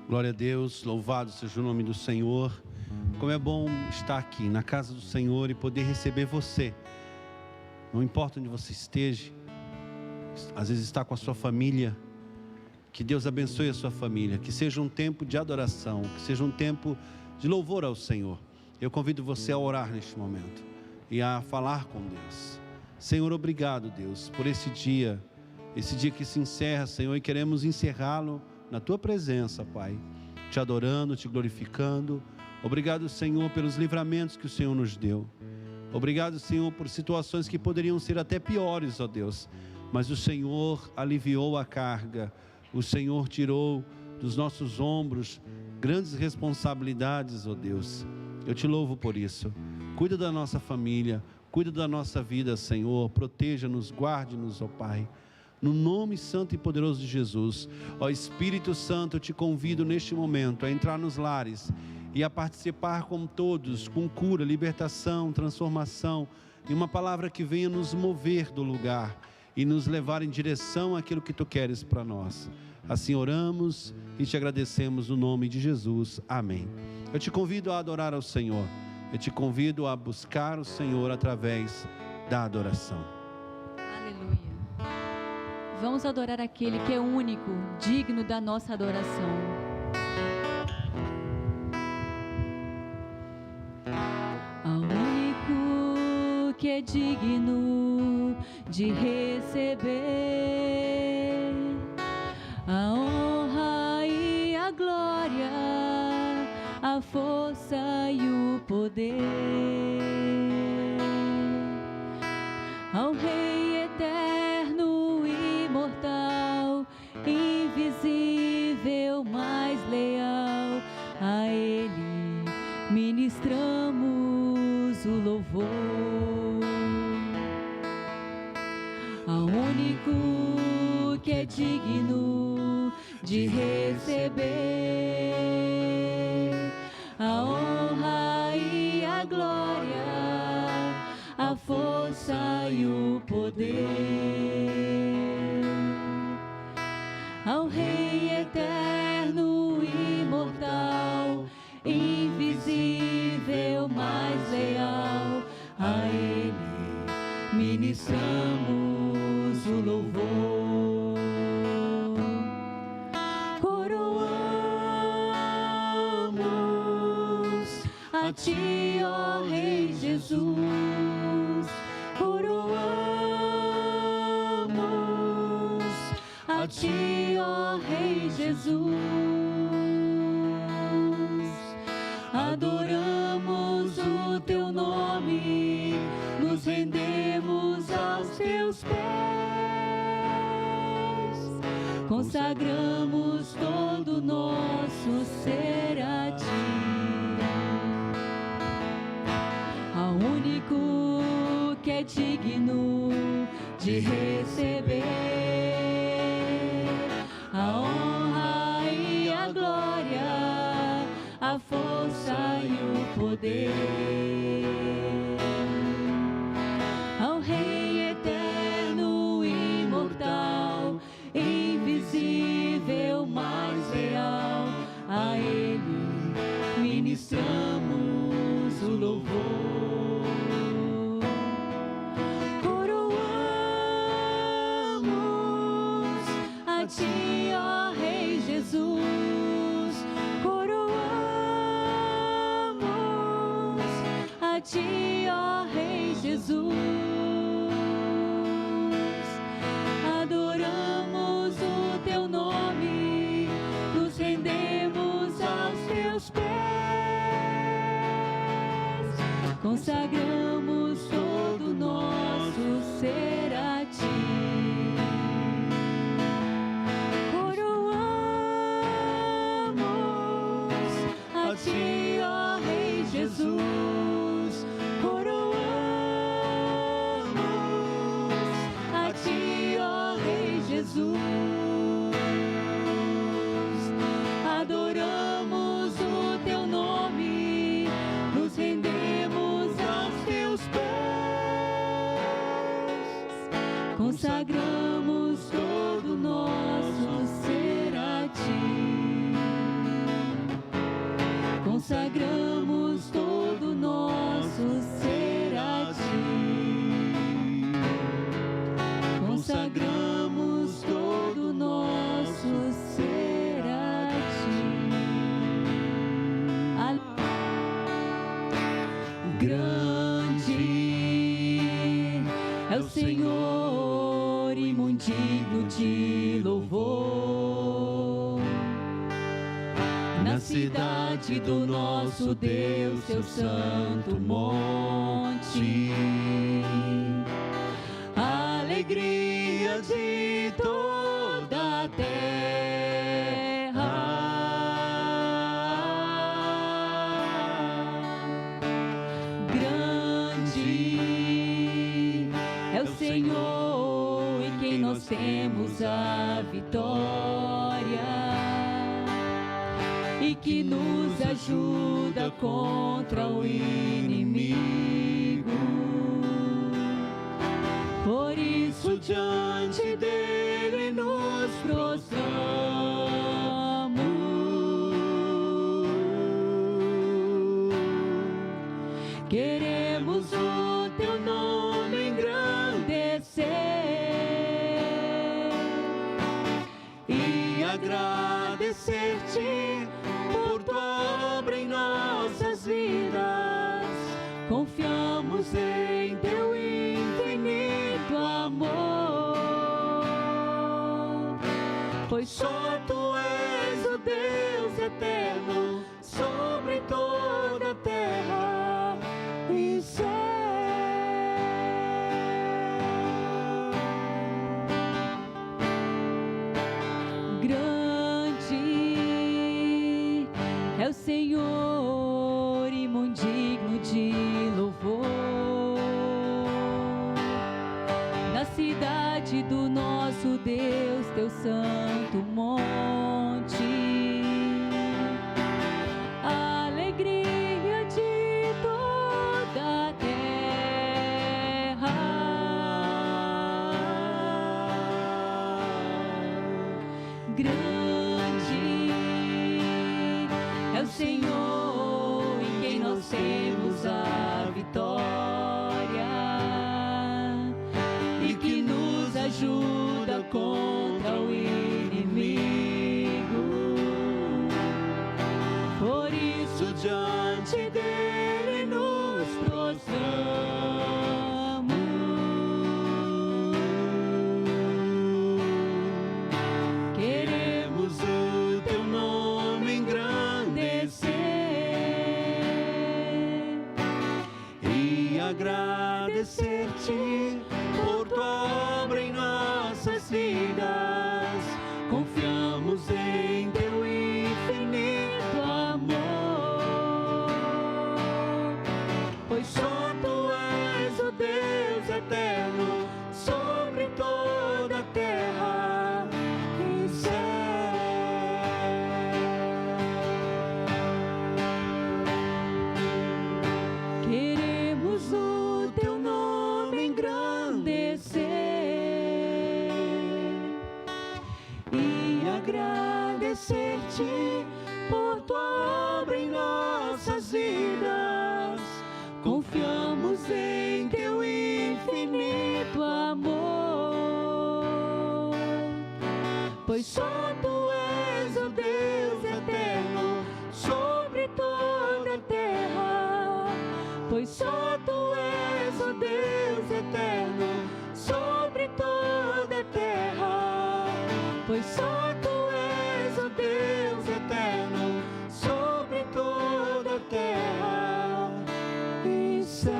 Glória a Deus, louvado seja o nome do Senhor. Como é bom estar aqui na casa do Senhor e poder receber você. Não importa onde você esteja, às vezes está com a sua família. Que Deus abençoe a sua família, que seja um tempo de adoração, que seja um tempo de louvor ao Senhor. Eu convido você a orar neste momento e a falar com Deus. Senhor, obrigado, Deus, por esse dia que se encerra, Senhor, e queremos encerrá-lo na Tua presença, Pai, Te adorando, Te glorificando. Obrigado, Senhor, pelos livramentos que o Senhor nos deu. Obrigado, Senhor, por situações que poderiam ser até piores, ó Deus, mas o Senhor aliviou a carga, o Senhor tirou dos nossos ombros grandes responsabilidades, ó Deus. Eu Te louvo por isso. Cuida da nossa família, cuida da nossa vida, Senhor, proteja-nos, guarde-nos, ó Pai. No nome santo e poderoso de Jesus, ó Espírito Santo, eu Te convido neste momento a entrar nos lares e a participar com todos, com cura, libertação, transformação, e uma palavra que venha nos mover do lugar e nos levar em direção àquilo que Tu queres para nós. Assim oramos e Te agradecemos no nome de Jesus. Amém. Eu te convido a adorar ao Senhor. Eu te convido a buscar o Senhor através da adoração. Aleluia. Vamos adorar aquele que é único, digno da nossa adoração. Ao único que é digno de receber a honra e a glória, a força e o poder, ao Rei eterno, imortal, invisível, mais leal, a Ele ministramos o louvor. Ao único que é digno de receber a honra e a glória, a força e o poder, ao Rei eterno, imortal, invisível, mais leal, a Ele ministramos o louvor. Coroamos a Ti, ó Rei Jesus, coroamos a Ti, ó Rei Jesus, adoramos o Teu nome, nos rendemos aos Teus pés, consagramos todo o nosso ser a Ti. Ao único que é digno de receber a honra e a glória, a força e o poder, ao Rei eterno, imortal, invisível, mais leal, a Ele ministramos o louvor. Coroamos a Ti, ó Rei Jesus, coroamos a Ti, ó Rei Jesus, adoramos o Teu nome, nos rendemos aos Teus pés, consagramos todo o nosso ser a Ti. Coroamos a Ti, ó Rei Jesus, coroamos a Ti, ó Rei Jesus, adoramos o Teu nome, nos rendemos aos Teus pés, Consagramos todo nosso ser a ti. Consagramos todo nosso ser a ti. Consagramos todo nosso ser a ti. Grande é o Senhor e muito digno de louvor. Na cidade do nosso Deus, seu santo monte, a alegria de toda a terra. Grande é o Senhor em quem nós temos a vitória, e que nos ajuda contra o inimigo. Por isso diante dele nos prostramos. Queremos o teu nome engrandecer e agradecer-te por tua obra em nossas vidas. Confiamos em teu infinito amor, pois só tu és o Deus eterno sobre toda a terra e céu. Grande é o Senhor e muito digno de louvor. Na cidade do nosso Deus, teu santo monte, a alegria de toda a terra. Grande é o Senhor em quem nós temos a vitória, e que nos ajuda contra o inimigo. Por isso diante dele nos prostramos. Queremos o teu nome engrandecer e agradecer-te por tua obra em nossas vidas. Confiamos em teu infinito amor, pois só tu és o Deus eterno sobre toda a terra e céu. Queremos o teu nome engrandecer e agradecer-te por tua obra em nossas vidas. Confiamos em teu infinito amor, pois só tu és o Deus eterno sobre toda a terra. Pois só tu és o Deus eterno sobre toda a terra. Pois só tu és o Deus eterno sobre toda a terra e céu.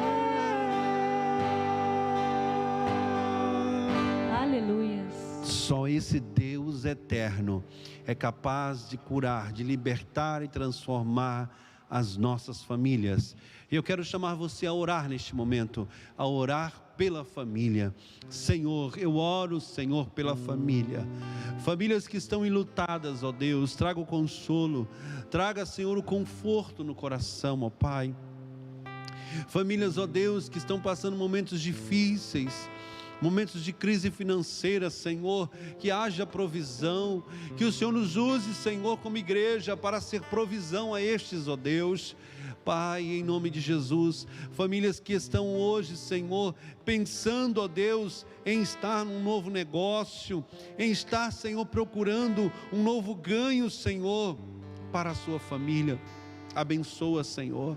Aleluias. Só esse Deus eterno é capaz de curar, de libertar e transformar as nossas famílias. E eu quero chamar você a orar neste momento, a orar pela família. Senhor, eu oro, Senhor, pela família. Famílias que estão enlutadas, ó Deus, traga o consolo, traga, Senhor, o conforto no coração, ó Pai. Famílias, ó Deus, que estão passando momentos difíceis, momentos de crise financeira, Senhor, que haja provisão, que o Senhor nos use, Senhor, como igreja, para ser provisão a estes, ó Deus. Pai, em nome de Jesus, famílias que estão hoje, Senhor, pensando, ó Deus, em estar num novo negócio, em estar, Senhor, procurando um novo ganho, Senhor, para a sua família. Abençoa, Senhor,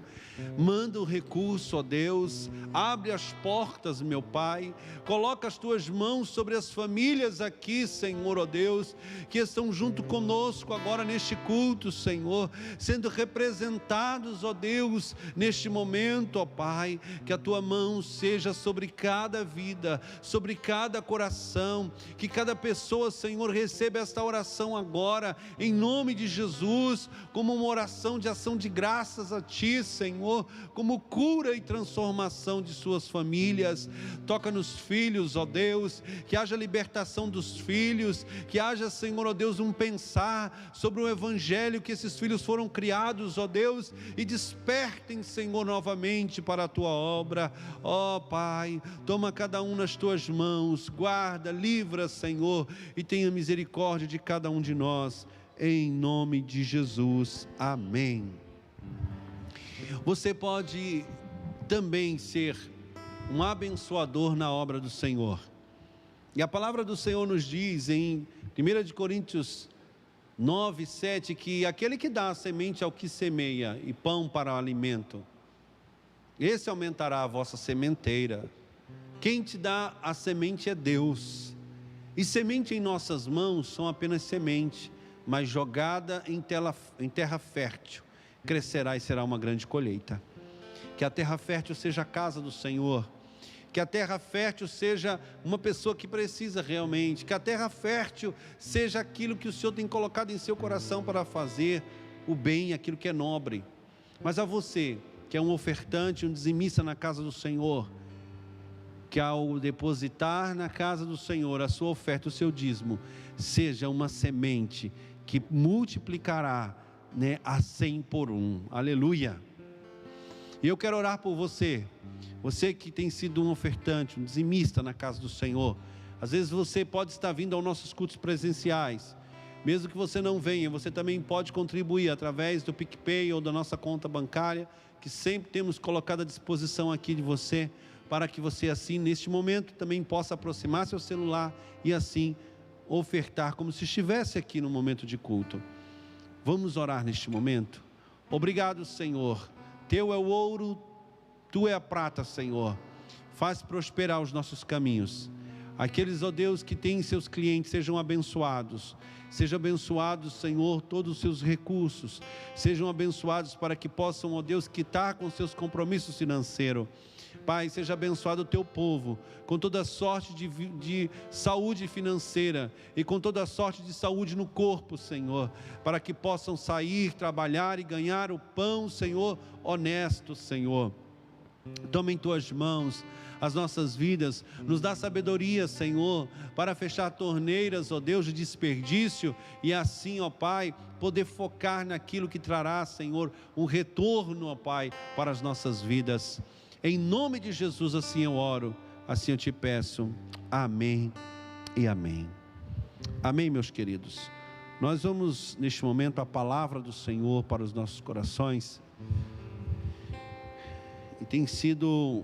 manda o recurso, ó Deus, abre as portas, meu Pai, coloca as tuas mãos sobre as famílias aqui, Senhor, ó Deus, que estão junto conosco agora neste culto, Senhor, sendo representados, ó Deus, neste momento, ó Pai, que a tua mão seja sobre cada vida, sobre cada coração, que cada pessoa, Senhor, receba esta oração agora, em nome de Jesus, como uma oração de ação de graças a Ti, Senhor, como cura e transformação de suas famílias. Toca nos filhos, ó Deus, que haja libertação dos filhos, que haja, Senhor, ó Deus, um pensar sobre o evangelho que esses filhos foram criados, ó Deus, e despertem, Senhor, novamente para a Tua obra. Ó Pai, toma cada um nas Tuas mãos, guarda, livra, Senhor, e tenha misericórdia de cada um de nós, em nome de Jesus, amém. Você pode também ser um abençoador na obra do Senhor. E a palavra do Senhor nos diz em 1 Coríntios 9, 7, que aquele que dá a semente ao que semeia e pão para o alimento, esse aumentará a vossa sementeira. Quem te dá a semente é Deus. E semente em nossas mãos são apenas semente, mas jogada em terra fértil, crescerá e será uma grande colheita. Que a terra fértil seja a casa do Senhor, que a terra fértil seja uma pessoa que precisa realmente, que a terra fértil seja aquilo que o Senhor tem colocado em seu coração para fazer o bem, aquilo que é nobre. Mas a você, que é um ofertante, um dizimista na casa do Senhor, que ao depositar na casa do Senhor a sua oferta, o seu dízimo, seja uma semente que multiplicará, a 100 por 1, aleluia. E eu quero orar por você, você que tem sido um ofertante, um dizimista na casa do Senhor. Às vezes você pode estar vindo aos nossos cultos presenciais, mesmo que você não venha, você também pode contribuir através do PicPay ou da nossa conta bancária, que sempre temos colocado à disposição aqui de você, para que você assim, neste momento, também possa aproximar seu celular e assim ofertar, como se estivesse aqui no momento de culto. Vamos orar neste momento. Obrigado, Senhor. Teu é o ouro, Tu é a prata, Senhor. Faz prosperar os nossos caminhos. Aqueles, ó Deus, que têm seus clientes, sejam abençoados. Sejam abençoados, Senhor, todos os seus recursos. Sejam abençoados para que possam, ó Deus, quitar com seus compromissos financeiros. Pai, seja abençoado o Teu povo, com toda sorte de saúde financeira e com toda sorte de saúde no corpo, Senhor, para que possam sair, trabalhar e ganhar o pão, Senhor, honesto, Senhor. Toma em Tuas mãos as nossas vidas, nos dá sabedoria, Senhor, para fechar torneiras, ó Deus, de desperdício, e assim, ó Pai, poder focar naquilo que trará, Senhor, um retorno, ó Pai, para as nossas vidas. Em nome de Jesus, assim eu oro, assim eu te peço, amém e amém. Amém, meus queridos. Nós vamos, neste momento, a palavra do Senhor para os nossos corações, e tem sido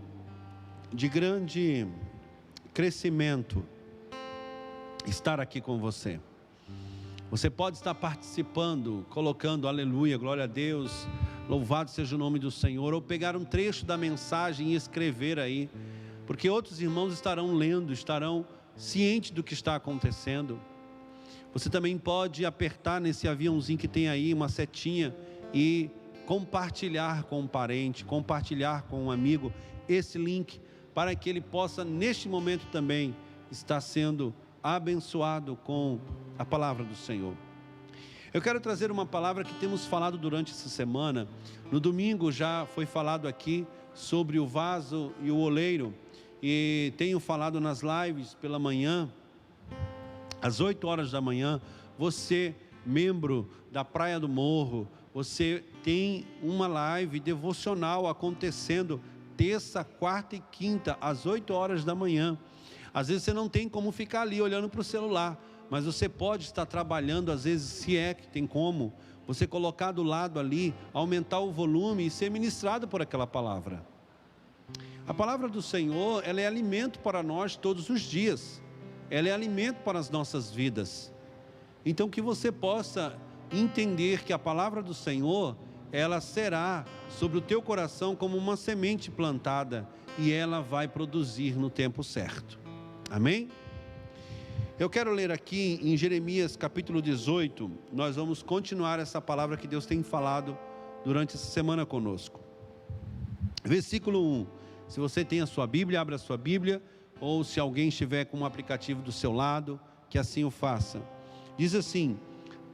de grande crescimento estar aqui com você. Você pode estar participando, colocando aleluia, glória a Deus, louvado seja o nome do Senhor, ou pegar um trecho da mensagem e escrever aí, porque outros irmãos estarão lendo, estarão cientes do que está acontecendo. Você também pode apertar nesse aviãozinho que tem aí, uma setinha, e compartilhar com um parente, compartilhar com um amigo esse link, para que ele possa neste momento também estar sendo abençoado com a palavra do Senhor. Eu quero trazer uma palavra que temos falado durante essa semana. No domingo já foi falado aqui sobre o vaso e o oleiro, e tenho falado nas lives pela manhã, às 8 horas da manhã. Você, membro da Praia do Morro, você tem uma live devocional acontecendo terça, quarta e quinta, às 8 horas da manhã. Às vezes você não tem como ficar ali olhando para o celular, mas você pode estar trabalhando, às vezes, se é que tem como, você colocar do lado ali, aumentar o volume e ser ministrado por aquela palavra. A palavra do Senhor, ela é alimento para nós todos os dias, ela é alimento para as nossas vidas. Então que você possa entender que a palavra do Senhor, ela será sobre o teu coração como uma semente plantada, e ela vai produzir no tempo certo. Amém? Eu quero ler aqui em Jeremias capítulo 18, nós vamos continuar essa palavra que Deus tem falado durante essa semana conosco. Versículo 1, se você tem a sua Bíblia, abra a sua Bíblia, ou se alguém estiver com um aplicativo do seu lado, que assim o faça. Diz assim: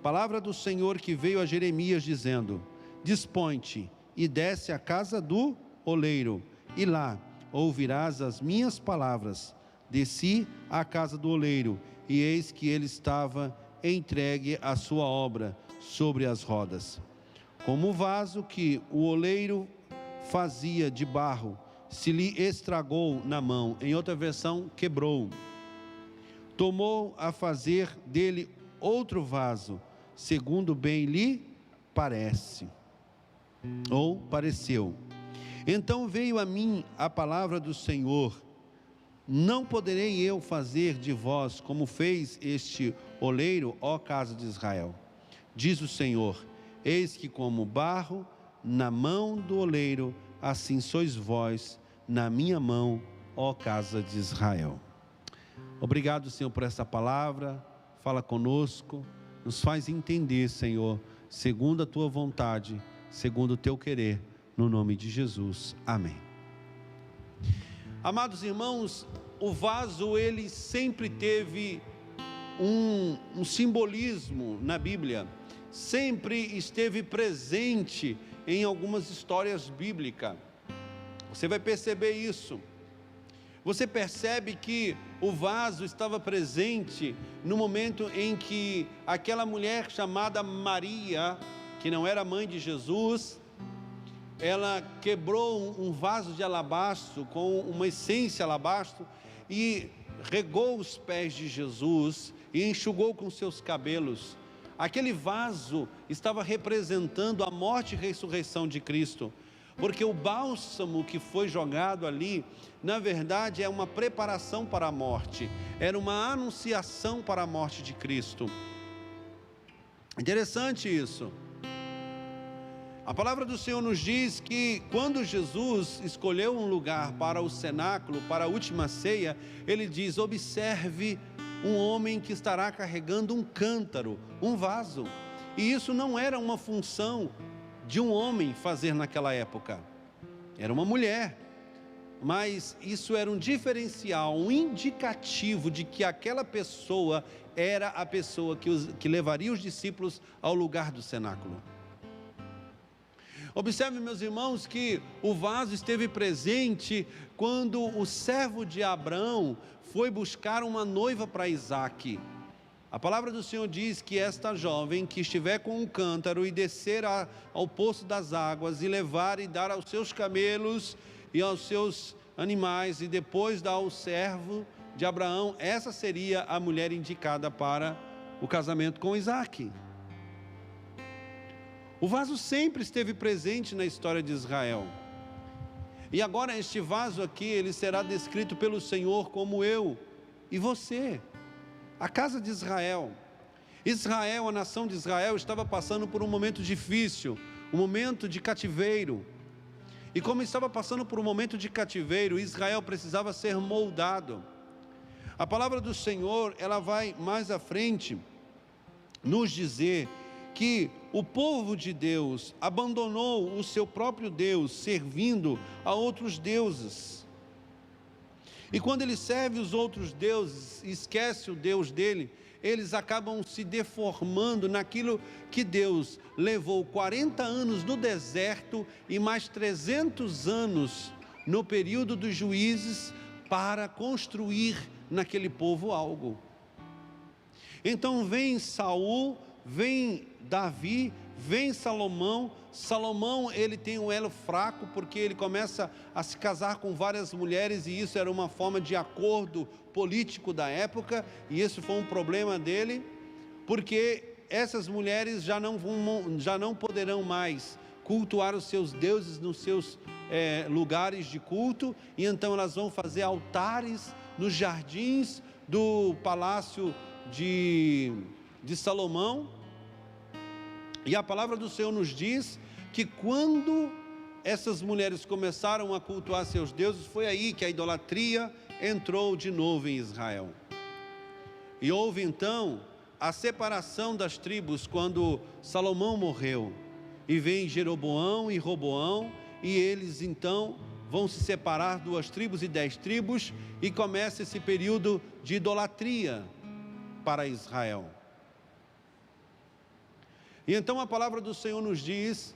palavra do Senhor que veio a Jeremias dizendo: dispõe-te e desce à casa do oleiro, e lá ouvirás as minhas palavras. Desci à casa do oleiro, e eis que ele estava entregue à sua obra sobre as rodas. Como o vaso que o oleiro fazia de barro, se lhe estragou na mão, em outra versão, quebrou. Tomou a fazer dele outro vaso, segundo bem lhe parece, ou pareceu. Então veio a mim a palavra do Senhor: não poderei eu fazer de vós como fez este oleiro, ó casa de Israel? Diz o Senhor: eis que como barro na mão do oleiro, assim sois vós na minha mão, ó casa de Israel. Obrigado, Senhor, por essa palavra. Fala conosco, nos faz entender, Senhor, segundo a tua vontade, segundo o teu querer, no nome de Jesus. Amém. Amados irmãos, o vaso, ele sempre teve um simbolismo na Bíblia, sempre esteve presente em algumas histórias bíblicas. Você vai perceber isso. Você percebe que o vaso estava presente no momento em que aquela mulher chamada Maria, que não era mãe de Jesus, ela quebrou um vaso de alabastro com uma essência alabastro e regou os pés de Jesus e enxugou com seus cabelos. Aquele vaso estava representando a morte e ressurreição de Cristo, porque o bálsamo que foi jogado ali, na verdade, é uma preparação para a morte, era uma anunciação para a morte de Cristo. Interessante isso. A palavra do Senhor nos diz que quando Jesus escolheu um lugar para o cenáculo, para a última ceia, ele diz: observe um homem que estará carregando um cântaro, um vaso. E isso não era uma função de um homem fazer naquela época, era uma mulher, mas isso era um diferencial, um indicativo de que aquela pessoa era a pessoa que levaria os discípulos ao lugar do cenáculo. Observe, meus irmãos, que o vaso esteve presente quando o servo de Abraão foi buscar uma noiva para Isaque. A palavra do Senhor diz que esta jovem que estiver com um cântaro e descer ao poço das águas e levar e dar aos seus camelos e aos seus animais e depois dar ao servo de Abraão, essa seria a mulher indicada para o casamento com Isaque. O vaso sempre esteve presente na história de Israel. E agora este vaso aqui, ele será descrito pelo Senhor como eu e você. A casa de Israel. Israel, a nação de Israel, estava passando por um momento difícil, um momento de cativeiro. E como estava passando por um momento de cativeiro, Israel precisava ser moldado. A palavra do Senhor, ela vai mais à frente nos dizer que o povo de Deus abandonou o seu próprio Deus, servindo a outros deuses. E quando ele serve os outros deuses, esquece o Deus dele, eles acabam se deformando naquilo que Deus levou 40 anos no deserto e mais 300 anos no período dos juízes para construir naquele povo algo. Então vem Saul, vem Davi, vem Salomão, Salomão, ele tem um elo fraco, porque ele começa a se casar com várias mulheres, e isso era uma forma de acordo político da época, e isso foi um problema dele, porque essas mulheres já não poderão mais cultuar os seus deuses nos seus lugares de culto, e então elas vão fazer altares nos jardins do palácio de Salomão. E a palavra do Senhor nos diz que quando essas mulheres começaram a cultuar seus deuses, foi aí que a idolatria entrou de novo em Israel. E houve então a separação das tribos quando Salomão morreu. E vem Jeroboão e Roboão, e eles então vão se separar, 2 tribos e 10 tribos, e começa esse período de idolatria para Israel. E então a palavra do Senhor nos diz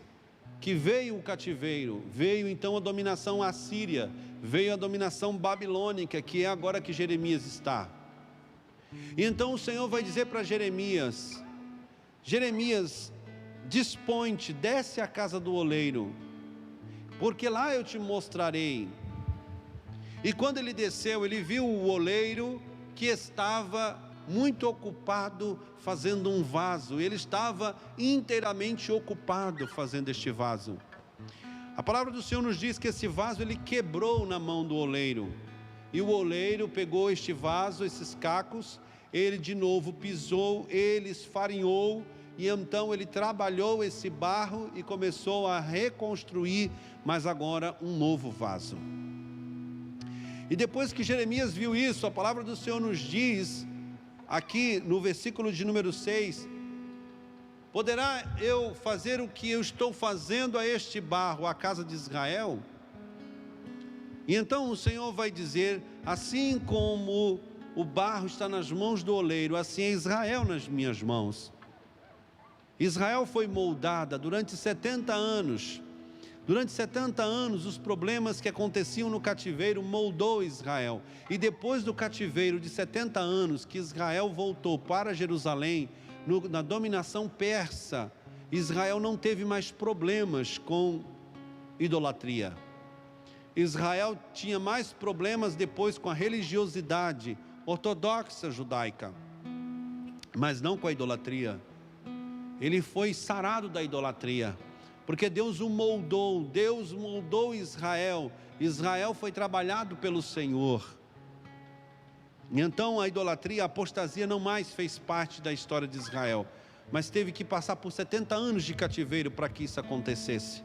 que veio o cativeiro, veio então a dominação assíria, veio a dominação babilônica, que é agora que Jeremias está. E então o Senhor vai dizer para Jeremias: Jeremias, dispõe-te, desce à casa do oleiro, porque lá eu te mostrarei. E quando ele desceu, ele viu o oleiro que estava muito ocupado fazendo um vaso. Ele estava inteiramente ocupado fazendo este vaso. A palavra do Senhor nos diz que esse vaso ele quebrou na mão do oleiro, e o oleiro pegou este vaso, esses cacos, ele de novo pisou, ele esfarinhou, e então ele trabalhou esse barro e começou a reconstruir, mas agora um novo vaso. E depois que Jeremias viu isso, a palavra do Senhor nos diz aqui no versículo de número 6, poderá eu fazer o que eu estou fazendo a este barro, a casa de Israel? E então o Senhor vai dizer: assim como o barro está nas mãos do oleiro, assim é Israel nas minhas mãos. Israel foi moldada durante 70 anos. Durante 70 anos, os problemas que aconteciam no cativeiro moldou Israel. E depois do cativeiro de 70 anos, que Israel voltou para Jerusalém, na dominação persa, Israel não teve mais problemas com idolatria. Israel tinha mais problemas depois com a religiosidade ortodoxa judaica, mas não com a idolatria. Ele foi sarado da idolatria, porque Deus o moldou, Deus moldou Israel. Israel foi trabalhado pelo Senhor. E então a idolatria, a apostasia não mais fez parte da história de Israel, mas teve que passar por 70 anos de cativeiro para que isso acontecesse.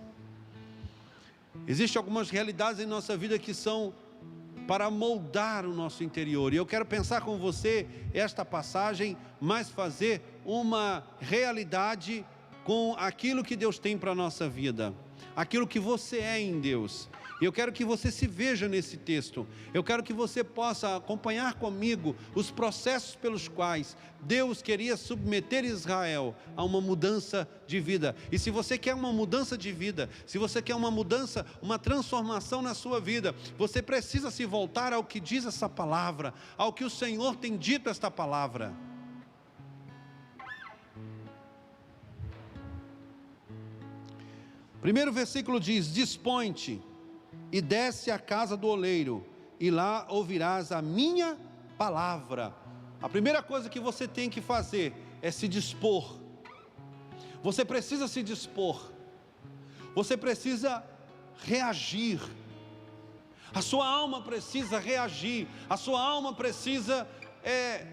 Existem algumas realidades em nossa vida que são para moldar o nosso interior, e eu quero pensar com você esta passagem, mas fazer uma realidade com aquilo que Deus tem para a nossa vida, aquilo que você é em Deus. E eu quero que você se veja nesse texto, eu quero que você possa acompanhar comigo os processos pelos quais Deus queria submeter Israel a uma mudança de vida. E se você quer uma mudança de vida, se você quer uma mudança, uma transformação na sua vida, você precisa se voltar ao que diz essa palavra, ao que o Senhor tem dito esta palavra. Primeiro versículo diz: dispõe-te e desce à casa do oleiro, e lá ouvirás a minha palavra. A primeira coisa que você tem que fazer é se dispor. Você precisa se dispor. Você precisa reagir. A sua alma precisa reagir. A sua alma precisa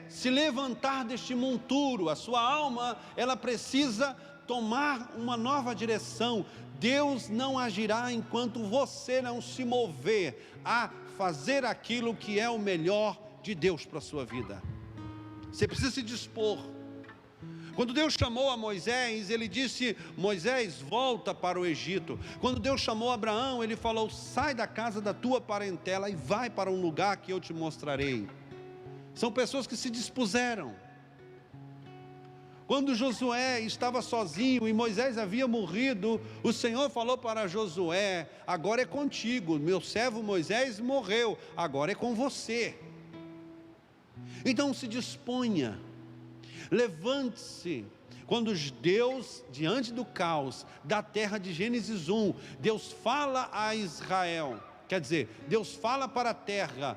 se levantar deste monturo. A sua alma, ela precisa tomar uma nova direção. Deus não agirá enquanto você não se mover a fazer aquilo que é o melhor de Deus para a sua vida. Você precisa se dispor. Quando Deus chamou a Moisés, ele disse: Moisés, volta para o Egito. Quando Deus chamou Abraão, ele falou: sai da casa da tua parentela e vai para um lugar que eu te mostrarei. São pessoas que se dispuseram. Quando Josué estava sozinho e Moisés havia morrido, o Senhor falou para Josué: agora é contigo, meu servo Moisés morreu, agora é com você. Então se disponha, levante-se. Quando Deus, diante do caos da terra de Gênesis 1, Deus fala a Israel, quer dizer, Deus fala para a terra,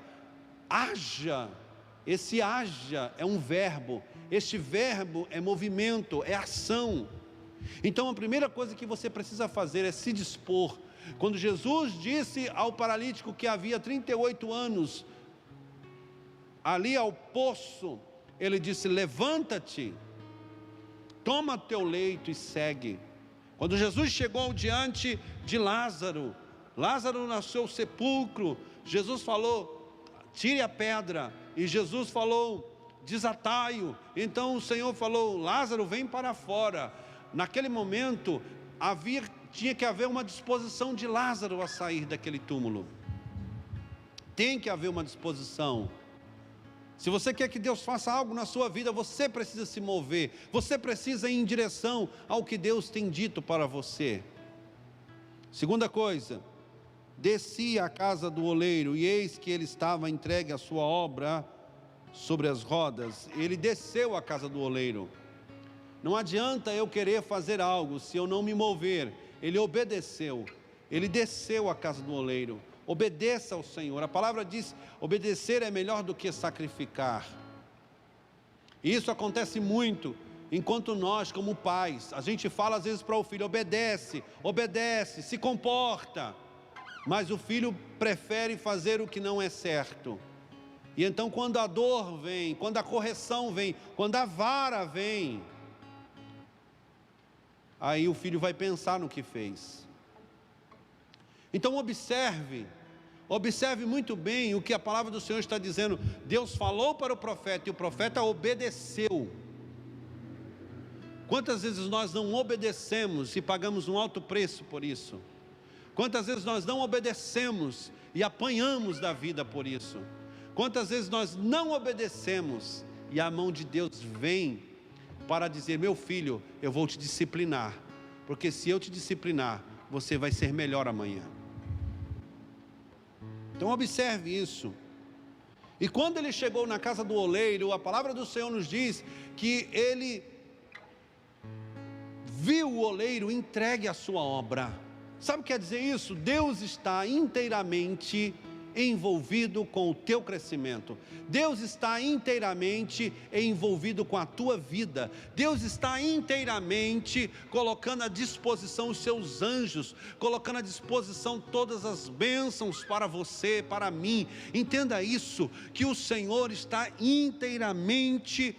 haja. Esse haja é um verbo, este verbo é movimento, é ação. Então a primeira coisa que você precisa fazer é se dispor. Quando Jesus disse ao paralítico que havia 38 anos, ali ao poço, ele disse: levanta-te, toma teu leito e segue. Quando Jesus chegou diante de Lázaro, Lázaro no seu sepulcro, Jesus falou: tire a pedra, e Jesus falou: desatai-o. Então o Senhor falou: Lázaro, vem para fora. Naquele momento, tinha que haver uma disposição de Lázaro a sair daquele túmulo. Tem que haver uma disposição. Se você quer que Deus faça algo na sua vida, você precisa se mover, você precisa ir em direção ao que Deus tem dito para você. Segunda coisa, desci à casa do oleiro, e eis que ele estava entregue a sua obra sobre as rodas. Ele desceu à casa do oleiro. Não adianta eu querer fazer algo se eu não me mover. Ele obedeceu, ele desceu à casa do oleiro. Obedeça ao Senhor. A palavra diz: obedecer é melhor do que sacrificar. E isso acontece muito enquanto nós, como pais, a gente fala às vezes para o filho: obedece, obedece, se comporta. Mas o filho prefere fazer o que não é certo. E então quando a dor vem, quando a correção vem, quando a vara vem, aí o filho vai pensar no que fez. Então observe muito bem o que a palavra do Senhor está dizendo. Deus falou para o profeta e o profeta obedeceu. Quantas vezes nós não obedecemos e pagamos um alto preço por isso? Quantas vezes nós não obedecemos e apanhamos da vida por isso? Quantas vezes nós não obedecemos e a mão de Deus vem para dizer: meu filho, eu vou te disciplinar, porque se eu te disciplinar, você vai ser melhor amanhã. Então observe isso. E quando ele chegou na casa do oleiro, a palavra do Senhor nos diz que ele viu o oleiro entregue a sua obra. Sabe o que quer dizer isso? Deus está inteiramente envolvido com o teu crescimento. Deus está inteiramente envolvido com a tua vida. Deus está inteiramente colocando à disposição os seus anjos, colocando à disposição todas as bênçãos para você, para mim. Entenda isso, que o Senhor está inteiramente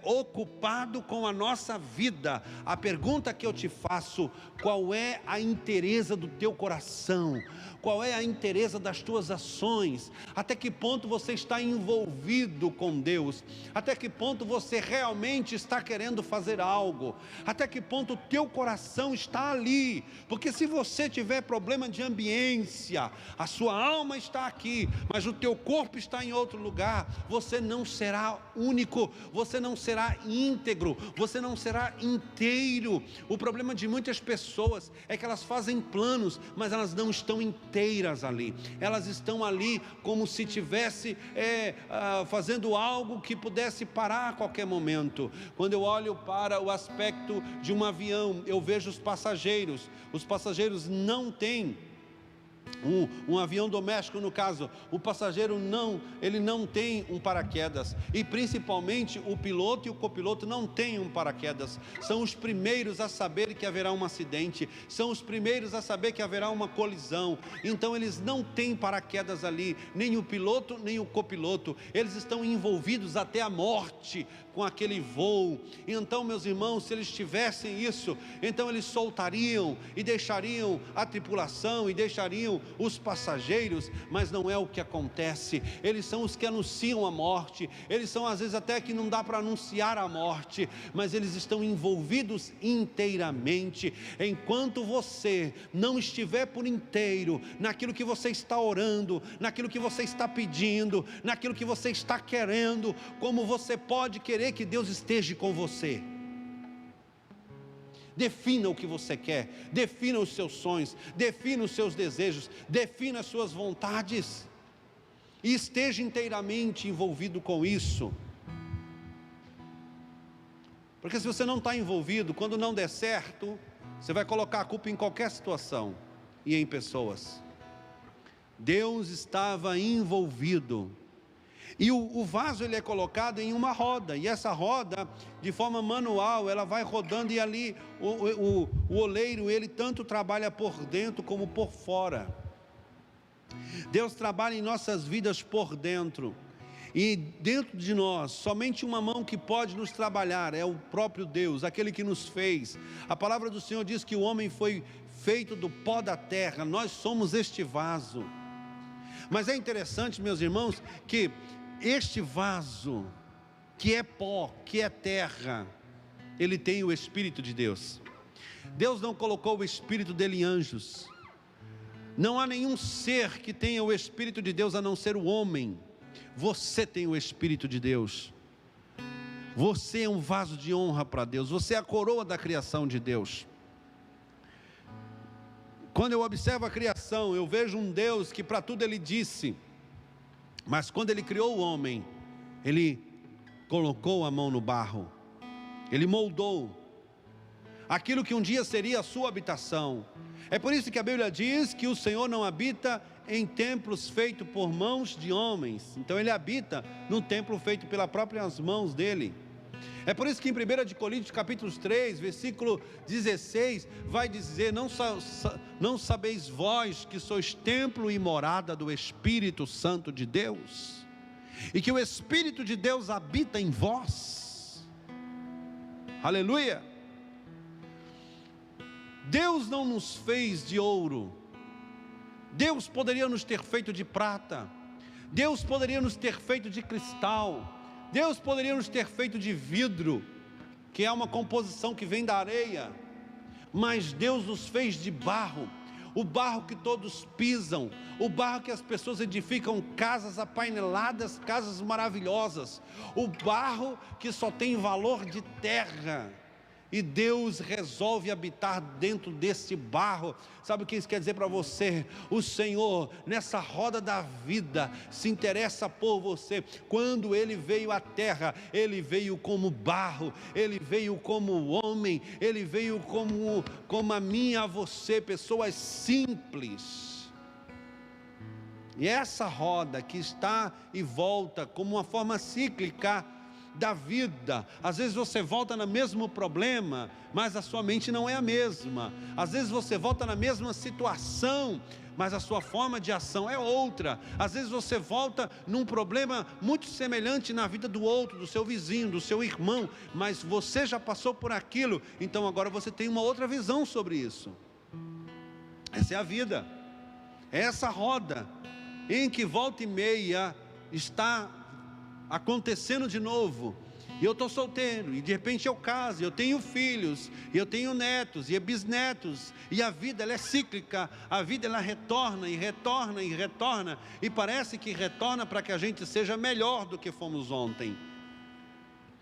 ocupado com a nossa vida. A pergunta que eu te faço: qual é a inteireza do teu coração? Qual é a inteireza das tuas ações? Até que ponto você está envolvido com Deus? Até que ponto você realmente está querendo fazer algo? Até que ponto o teu coração está ali? Porque se você tiver problema de ambiência, a sua alma está aqui, mas o teu corpo está em outro lugar, você não será único, você não será íntegro, você não será inteiro. O problema de muitas pessoas é que elas fazem planos, mas elas não estão inteiras ali. Elas estão ali como se estivesse fazendo algo que pudesse parar a qualquer momento. Quando eu olho para o aspecto de um avião, eu vejo os passageiros não têm um avião doméstico, no caso, o passageiro ele não tem um paraquedas, e principalmente o piloto e o copiloto não têm um paraquedas. São os primeiros a saber que haverá um acidente, são os primeiros a saber que haverá uma colisão. Então eles não têm paraquedas ali, nem o piloto nem o copiloto. Eles estão envolvidos até a morte com aquele voo. Então, meus irmãos, se eles tivessem isso, então eles soltariam e deixariam a tripulação e deixariam os passageiros, mas não é o que acontece. Eles são os que anunciam a morte, eles são às vezes até que não dá para anunciar a morte, mas eles estão envolvidos inteiramente. Enquanto você não estiver por inteiro naquilo que você está orando, naquilo que você está pedindo, naquilo que você está querendo, como você pode querer que Deus esteja com você? Defina o que você quer, defina os seus sonhos, defina os seus desejos, defina as suas vontades e esteja inteiramente envolvido com isso. Porque se você não está envolvido, quando não der certo, você vai colocar a culpa em qualquer situação e em pessoas. Deus estava envolvido. E o vaso ele é colocado em uma roda, e essa roda, de forma manual, ela vai rodando, e ali o oleiro, ele tanto trabalha por dentro como por fora. Deus trabalha em nossas vidas por dentro, e dentro de nós, somente uma mão que pode nos trabalhar, é o próprio Deus, aquele que nos fez. A palavra do Senhor diz que o homem foi feito do pó da terra, nós somos este vaso. Mas é interessante, meus irmãos, que este vaso, que é pó, que é terra, ele tem o Espírito de Deus. Deus não colocou o Espírito dele em anjos. Não há nenhum ser que tenha o Espírito de Deus a não ser o homem. Você tem o Espírito de Deus. Você é um vaso de honra para Deus. Você é a coroa da criação de Deus. Quando eu observo a criação, eu vejo um Deus que para tudo ele disse, mas quando ele criou o homem, ele colocou a mão no barro, ele moldou aquilo que um dia seria a sua habitação. É por isso que a Bíblia diz que o Senhor não habita em templos feitos por mãos de homens. Então ele habita num templo feito pelas próprias mãos dele. É por isso que em 1 Coríntios capítulo 3, versículo 16, vai dizer, não sabeis vós que sois templo e morada do Espírito Santo de Deus, e que o Espírito de Deus habita em vós. Aleluia! Deus não nos fez de ouro. Deus poderia nos ter feito de prata. Deus poderia nos ter feito de cristal. Deus poderia nos ter feito de vidro, que é uma composição que vem da areia. Mas Deus nos fez de barro. O barro que todos pisam, o barro que as pessoas edificam casas apaineladas, casas maravilhosas, o barro que só tem valor de terra. E Deus resolve habitar dentro desse barro. Sabe o que isso quer dizer para você? O Senhor, nessa roda da vida, se interessa por você. Quando Ele veio à terra, Ele veio como barro, Ele veio como homem, Ele veio como a mim e a você, pessoas simples. E essa roda que está e volta como uma forma cíclica da vida, às vezes você volta no mesmo problema, mas a sua mente não é a mesma. Às vezes você volta na mesma situação, mas a sua forma de ação é outra. Às vezes você volta num problema muito semelhante na vida do outro, do seu vizinho, do seu irmão, mas você já passou por aquilo, então agora você tem uma outra visão sobre isso. Essa é a vida, é essa roda em que volta e meia está acontecendo de novo. E eu estou solteiro, e de repente eu caso, eu tenho filhos, e eu tenho netos, e bisnetos, e a vida ela é cíclica, a vida ela retorna, e retorna, e retorna, e parece que retorna para que a gente seja melhor do que fomos ontem,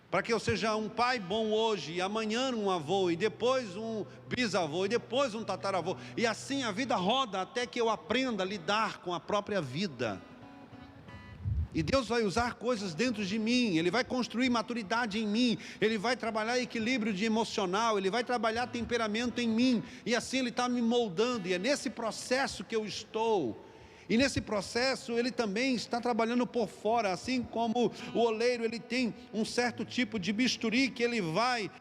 para que eu seja um pai bom hoje, e amanhã um avô, e depois um bisavô, e depois um tataravô, e assim a vida roda, até que eu aprenda a lidar com a própria vida. E Deus vai usar coisas dentro de mim, Ele vai construir maturidade em mim, Ele vai trabalhar equilíbrio emocional, Ele vai trabalhar temperamento em mim, e assim Ele está me moldando, e é nesse processo que eu estou. E nesse processo Ele também está trabalhando por fora, assim como o oleiro ele tem um certo tipo de bisturi que ele vai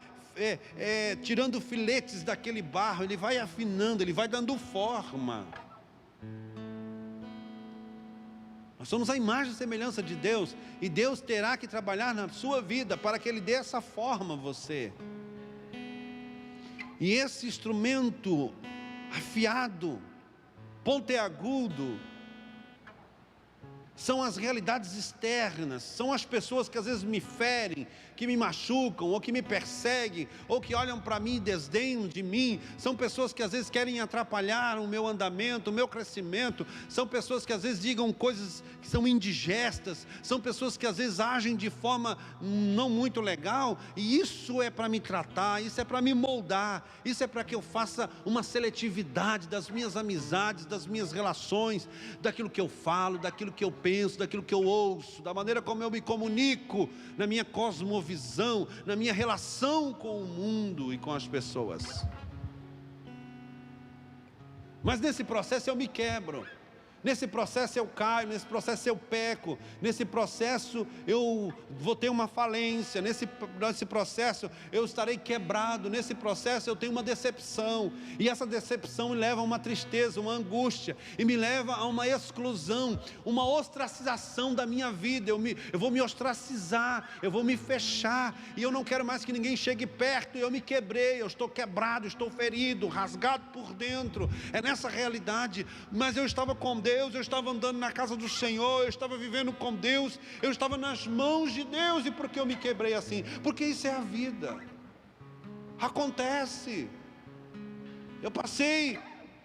tirando filetes daquele barro, ele vai afinando, ele vai dando forma. Nós somos a imagem e semelhança de Deus, e Deus terá que trabalhar na sua vida para que Ele dê essa forma a você. E esse instrumento afiado, pontiagudo, são as realidades externas, são as pessoas que às vezes me ferem, que me machucam, ou que me perseguem, ou que olham para mim e desdenham de mim. São pessoas que às vezes querem atrapalhar o meu andamento, o meu crescimento. São pessoas que às vezes digam coisas que são indigestas. São pessoas que às vezes agem de forma não muito legal. E isso é para me tratar, isso é para me moldar, isso é para que eu faça uma seletividade das minhas amizades, das minhas relações, daquilo que eu falo, daquilo que eu penso, daquilo que eu ouço, da maneira como eu me comunico, na minha cosmovisão, na minha relação com o mundo e com as pessoas. Mas nesse processo eu me quebro, nesse processo eu caio, nesse processo eu peco, nesse processo eu vou ter uma falência, nesse processo eu estarei quebrado, nesse processo eu tenho uma decepção, e essa decepção me leva a uma tristeza, uma angústia, e me leva a uma exclusão, uma ostracização da minha vida. Eu vou me ostracizar, eu vou me fechar, e eu não quero mais que ninguém chegue perto. E eu me quebrei, eu estou quebrado, estou ferido, rasgado por dentro. É nessa realidade. Mas eu estava com Deus, eu estava andando na casa do Senhor, eu estava vivendo com Deus, eu estava nas mãos de Deus. E por que eu me quebrei assim? Porque isso é a vida, acontece. Eu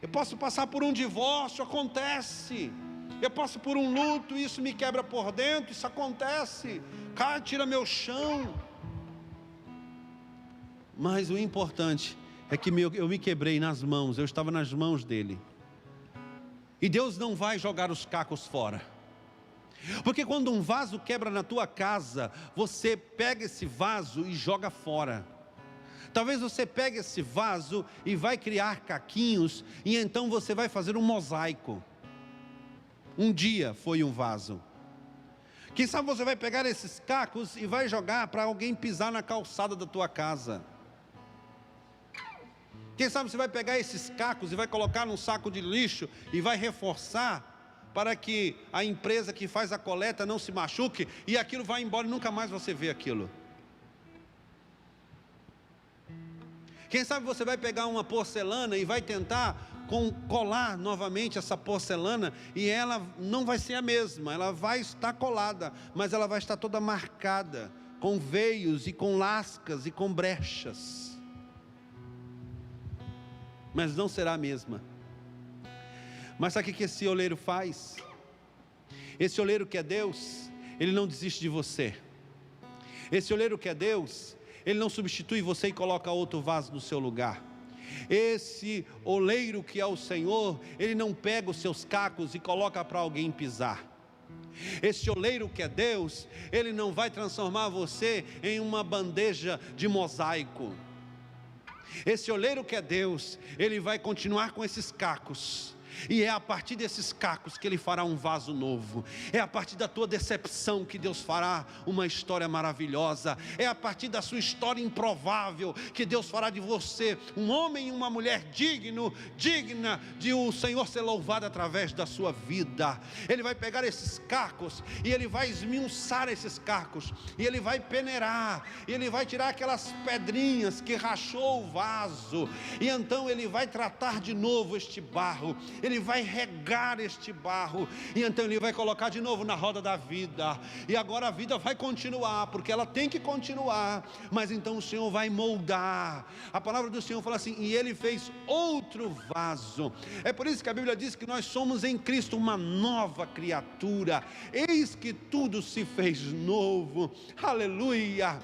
posso passar por um divórcio, acontece. Eu passo por um luto, isso me quebra por dentro, isso acontece. Cai, tira meu chão. Mas o importante é que eu me quebrei nas mãos, eu estava nas mãos dele. E Deus não vai jogar os cacos fora. Porque quando um vaso quebra na tua casa, você pega esse vaso e joga fora. Talvez você pegue esse vaso e vai criar caquinhos, e então você vai fazer um mosaico. Um dia foi um vaso. Quem sabe você vai pegar esses cacos e vai jogar para alguém pisar na calçada da tua casa. Quem sabe você vai pegar esses cacos e vai colocar num saco de lixo e vai reforçar para que a empresa que faz a coleta não se machuque, e aquilo vai embora e nunca mais você vê aquilo. Quem sabe você vai pegar uma porcelana e vai tentar colar novamente essa porcelana, e ela não vai ser a mesma, ela vai estar colada, mas ela vai estar toda marcada, com veios e com lascas e com brechas. Mas não será a mesma. Mas sabe o que esse oleiro faz? Esse oleiro que é Deus, ele não desiste de você. Esse oleiro que é Deus, ele não substitui você e coloca outro vaso no seu lugar. Esse oleiro que é o Senhor, ele não pega os seus cacos e coloca para alguém pisar. Esse oleiro que é Deus, ele não vai transformar você em uma bandeja de mosaico. Esse oleiro que é Deus, ele vai continuar com esses cacos, e é a partir desses cacos que ele fará um vaso novo. É a partir da tua decepção que Deus fará uma história maravilhosa. É a partir da sua história improvável que Deus fará de você um homem e uma mulher digna de o Senhor ser louvado através da sua vida. Ele vai pegar esses cacos e ele vai esmiuçar esses cacos, e ele vai peneirar, e ele vai tirar aquelas pedrinhas que rachou o vaso, e então ele vai tratar de novo este barro, ele vai regar este barro, e então ele vai colocar de novo na roda da vida. E agora a vida vai continuar, porque ela tem que continuar, mas então o Senhor vai moldar. A palavra do Senhor fala assim: e ele fez outro vaso. É por isso que a Bíblia diz que nós somos em Cristo uma nova criatura. Eis que tudo se fez novo. Aleluia.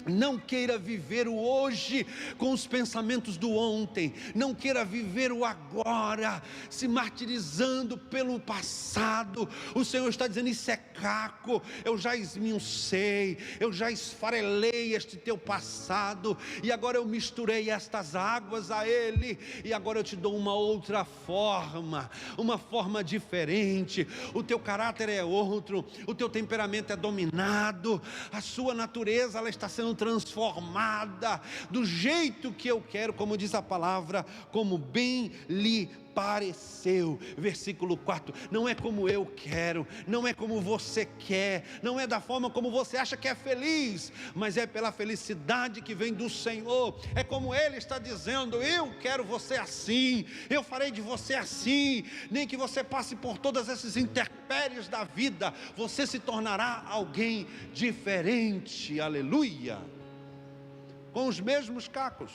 Não queira viver o hoje com os pensamentos do ontem. Não queira viver o agora, se martirizando pelo passado. O Senhor está dizendo: isso é caco, eu já esmiucei, eu já esfarelei este teu passado, e agora eu misturei estas águas a ele, e agora eu te dou uma outra forma, uma forma diferente. O teu caráter é outro, o teu temperamento é dominado, a sua natureza ela está sendo transformada do jeito que eu quero, como diz a palavra, como bem lhe pareceu. Versículo 4, não é como eu quero, não é como você quer, não é da forma como você acha que é feliz, mas é pela felicidade que vem do Senhor. É como Ele está dizendo: eu quero você assim, eu farei de você assim. Nem que você passe por todas essas intempéries da vida, você se tornará alguém diferente. Aleluia. Com os mesmos cacos,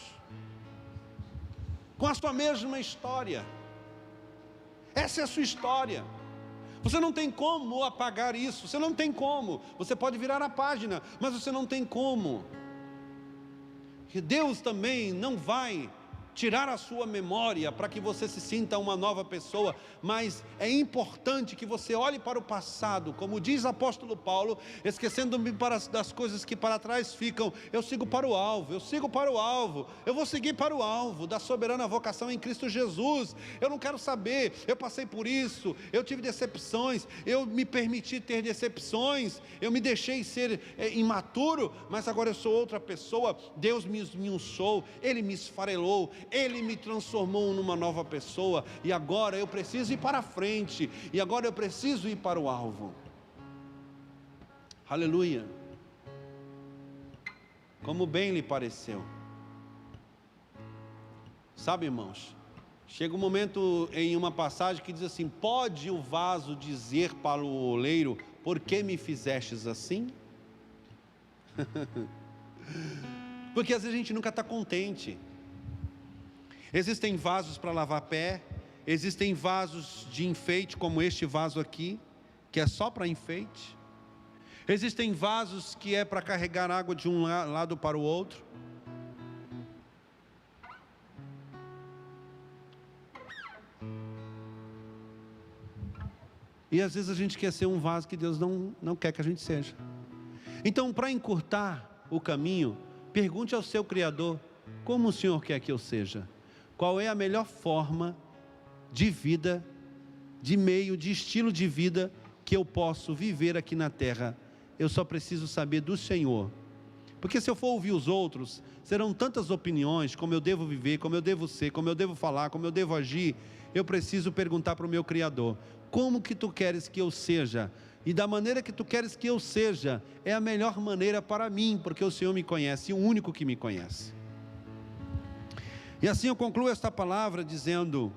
com a sua mesma história. Essa é a sua história. Você não tem como apagar isso. Você não tem como. Você pode virar a página, mas você não tem como. E Deus também não vai tirar a sua memória para que você se sinta uma nova pessoa, mas é importante que você olhe para o passado, como diz o apóstolo Paulo, esquecendo-me das coisas que para trás ficam, eu sigo para o alvo, eu vou seguir para o alvo da soberana vocação em Cristo Jesus. Eu não quero saber, eu passei por isso, eu tive decepções, eu me permiti ter decepções, eu me deixei ser imaturo, mas agora eu sou outra pessoa. Deus me esmiuçou, Ele me esfarelou, Ele me transformou numa nova pessoa, e agora eu preciso ir para frente, e agora eu preciso ir para o alvo. Aleluia. Como bem lhe pareceu. Sabe, irmãos, chega um momento em uma passagem que diz assim: pode o vaso dizer para o oleiro, por que me fizestes assim? Porque às vezes a gente nunca está contente. Existem vasos para lavar pé, existem vasos de enfeite, como este vaso aqui, que é só para enfeite. Existem vasos que é para carregar água de um lado para o outro. E às vezes a gente quer ser um vaso que Deus não quer que a gente seja. Então, para encurtar o caminho, pergunte ao seu Criador: como o Senhor quer que eu seja? Qual é a melhor forma de vida, de meio, de estilo de vida que eu posso viver aqui na terra? Eu só preciso saber do Senhor. Porque se eu for ouvir os outros, serão tantas opiniões, como eu devo viver, como eu devo ser, como eu devo falar, como eu devo agir. Eu preciso perguntar para o meu Criador: como que tu queres que eu seja? E da maneira que tu queres que eu seja, é a melhor maneira para mim, porque o Senhor me conhece, o único que me conhece. E assim eu concluo esta palavra dizendo: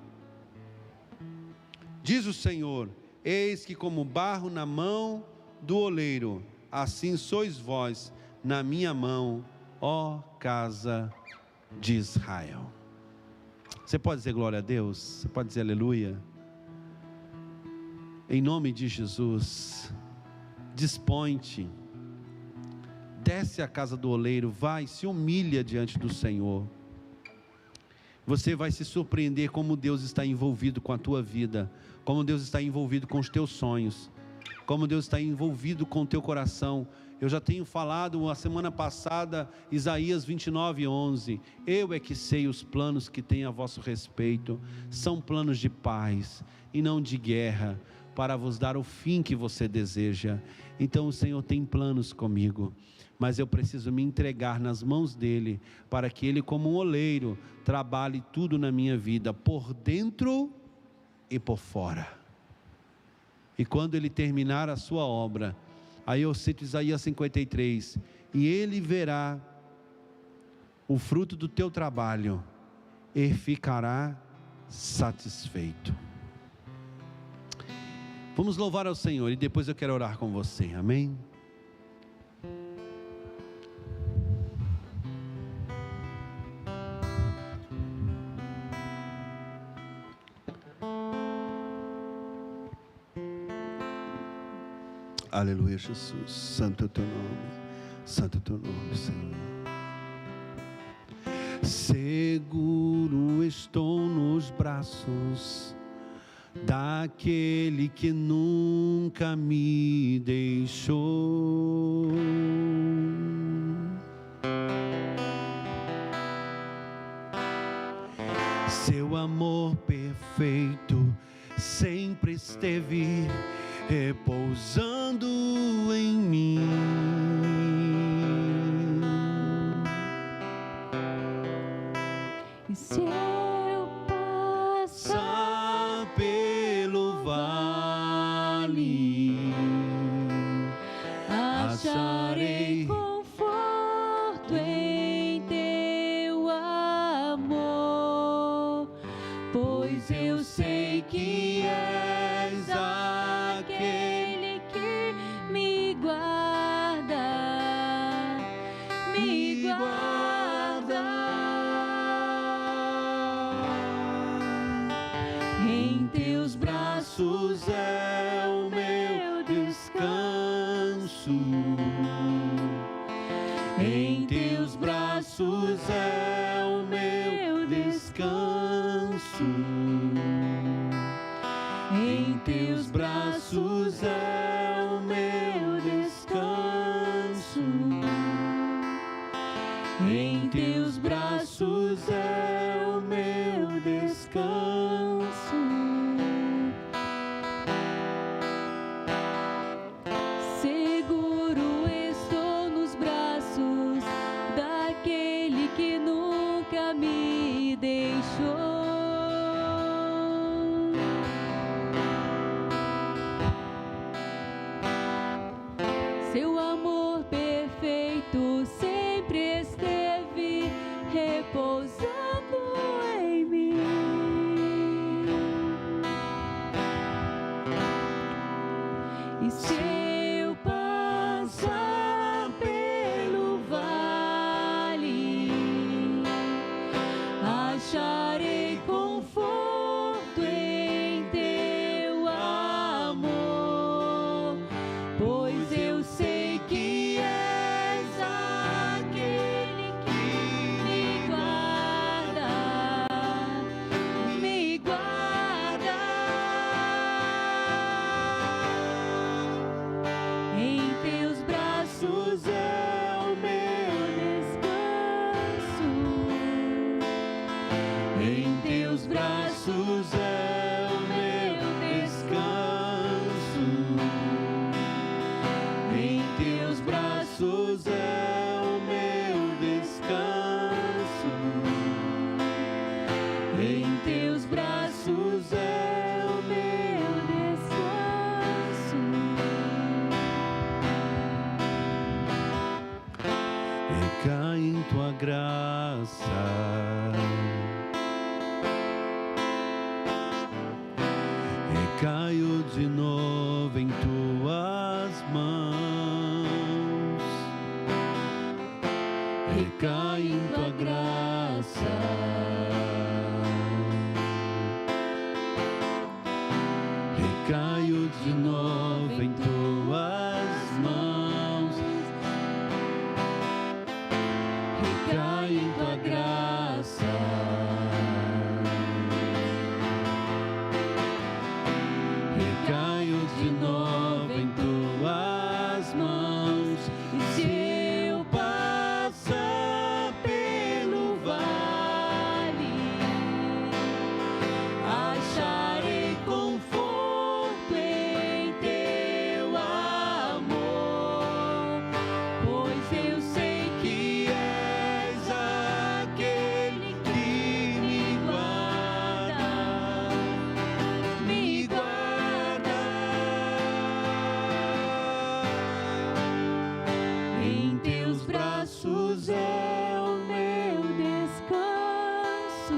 diz o Senhor, eis que como barro na mão do oleiro, assim sois vós na minha mão, ó casa de Israel. Você pode dizer glória a Deus? Você pode dizer aleluia? Em nome de Jesus, dispõe-te, desce à casa do oleiro, vai, se humilha diante do Senhor. Você vai se surpreender como Deus está envolvido com a tua vida, como Deus está envolvido com os teus sonhos, como Deus está envolvido com o teu coração. Eu já tenho falado a semana passada, Isaías 29:11, eu é que sei os planos que tenho a vosso respeito, são planos de paz e não de guerra, para vos dar o fim que você deseja. Então o Senhor tem planos comigo, mas eu preciso me entregar nas mãos dEle, para que Ele, como um oleiro, trabalhe tudo na minha vida, por dentro e por fora. E quando Ele terminar a sua obra, aí eu cito Isaías 53, e Ele verá o fruto do teu trabalho, e ficará satisfeito. Vamos louvar ao Senhor, e depois eu quero orar com você, amém? Aleluia, Jesus, santo é o teu nome, santo é o teu nome, Senhor. Seguro estou nos braços daquele que nunca me deixou. Seu amor perfeito sempre esteve repousando em mim. E se eu passar pelo vale, acharei conforto em teu amor, pois eu sei que és aquele que me guarda, me guarda. Em teus braços é o meu descanso, em teus braços é o meu descanso. Em teus braços é o meu descanso. Em teus braços é o meu descanso. Seguro estou nos braços daquele que nunca me deixou. Seu amor perfeito sempre esteve repousando em mim. E se eu passar pelo vale, acharei conforto em teu amor, pois eu sei que és aquele que me guarda, me guarda. Em teus braços é o meu descanso. Em teus braços é o meu descanso. Em teus braços é o meu descanso. Em teus braços é o meu descanso. Recai em tua graça. Recaio de novo em tuas mãos. Recai em tua graça. Recaio de novo em tuas mãos. Recai em tua graça. Recaio de novo em tuas mãos. E se eu passar pelo vale, acharei conforto em teu amor, pois eu sei que és aquele que me guarda, me guarda. Em teus braços é o meu descanso.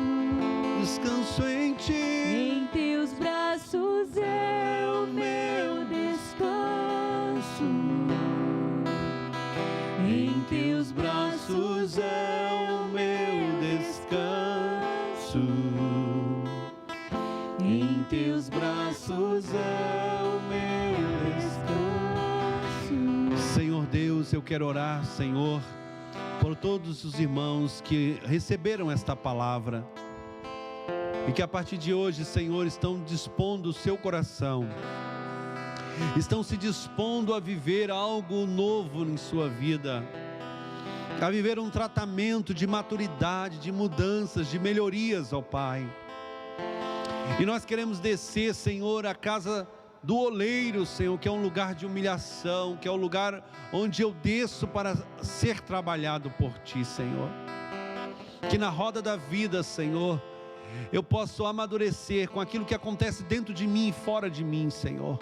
Descanso em ti. Em teus braços é o meu descanso. Em teus braços é o meu descanso. Em teus braços é o meu descanso. Senhor Deus, eu quero orar, Senhor, por todos os irmãos que receberam esta palavra e que a partir de hoje, Senhor, estão dispondo o seu coração, estão se dispondo a viver algo novo em sua vida, a viver um tratamento de maturidade, de mudanças, de melhorias, ó Pai. E nós queremos descer, Senhor, à casa do oleiro, Senhor, que é um lugar de humilhação, que é o lugar onde eu desço para ser trabalhado por Ti, Senhor. Que na roda da vida, Senhor, eu possa amadurecer com aquilo que acontece dentro de mim e fora de mim, Senhor.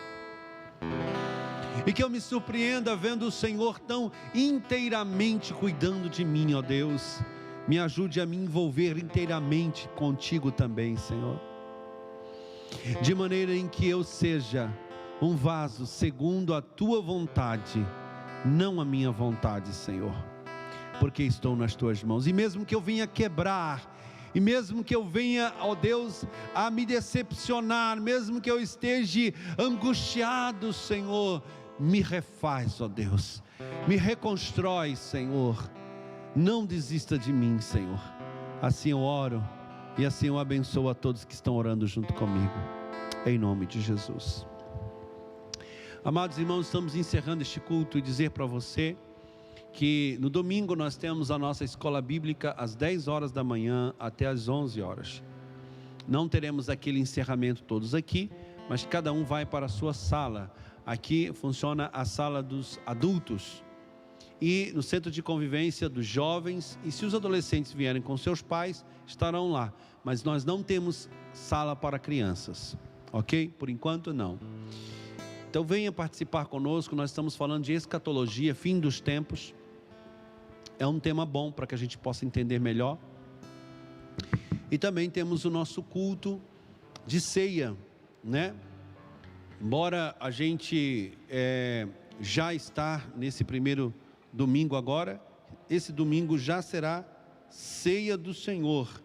E que eu me surpreenda vendo o Senhor tão inteiramente cuidando de mim, ó Deus. Me ajude a me envolver inteiramente contigo também, Senhor. De maneira em que eu seja um vaso segundo a Tua vontade, não a minha vontade, Senhor. Porque estou nas Tuas mãos. E mesmo que eu venha quebrar, e mesmo que eu venha, ó Deus, a me decepcionar, mesmo que eu esteja angustiado, Senhor, me refaz, ó Deus, me reconstrói, Senhor. Não desista de mim, Senhor. Assim eu oro e assim eu abençoo a todos que estão orando junto comigo. em nome de Jesus. Amados irmãos, estamos encerrando este culto e dizer para você que no domingo nós temos a nossa escola bíblica às 10 horas da manhã até às 11 horas. Não teremos aquele encerramento todos aqui, mas cada um vai para a sua sala. Aqui funciona a sala dos adultos e no centro de convivência dos jovens, e se os adolescentes vierem com seus pais, estarão lá, mas nós não temos sala para crianças, ok? Por enquanto não. Então venha participar conosco. Nós estamos falando de escatologia, fim dos tempos. É um tema bom para que a gente possa entender melhor. E também temos o nosso culto de ceia, né? Embora a gente já está nesse primeiro domingo agora, esse domingo já será ceia do Senhor.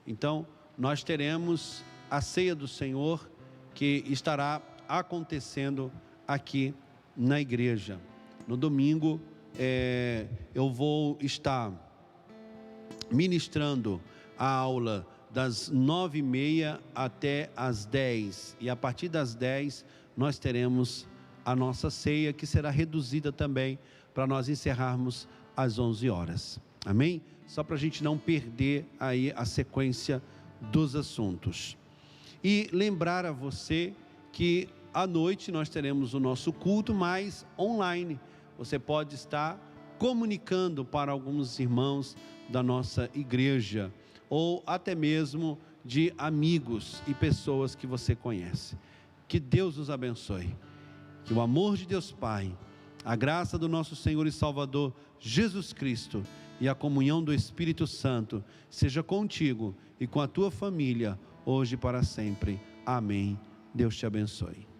Então nós teremos a ceia do Senhor que estará acontecendo aqui na igreja. No domingo eu vou estar ministrando a aula das 9h30 até as 10, e a partir das 10 nós teremos a nossa ceia, que será reduzida também para nós encerrarmos às 11 horas. Amém? Só para a gente não perder aí a sequência dos assuntos. E lembrar a você que à noite nós teremos o nosso culto, mas online. Você pode estar comunicando para alguns irmãos da nossa igreja, ou até mesmo de amigos e pessoas que você conhece. Que Deus nos abençoe. Que o amor de Deus Pai, a graça do nosso Senhor e Salvador Jesus Cristo e a comunhão do Espírito Santo seja contigo e com a tua família, hoje e para sempre. Amém. Deus te abençoe.